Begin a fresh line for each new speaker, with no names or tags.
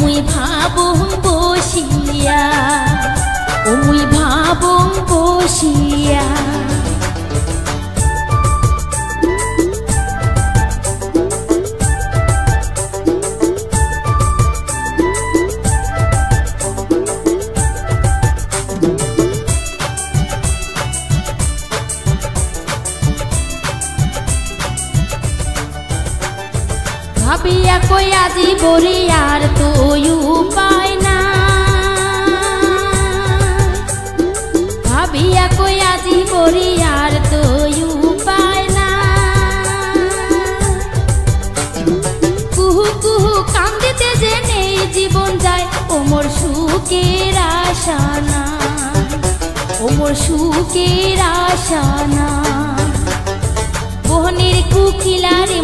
মুই ভাবং বসিয়া, ও মুই ভাবং বসিয়া। ভাবিয়া কই আজি বরি আর তো উপায় না, ভাবিয়া কই আজি বরি আর তো উপায় না। কুহু কুহু কান্দিতে যে নেই জীবন যায়, ও মোর সুখের আশা না, ও মোর সুখের আশা না। বহনের কুকিলারে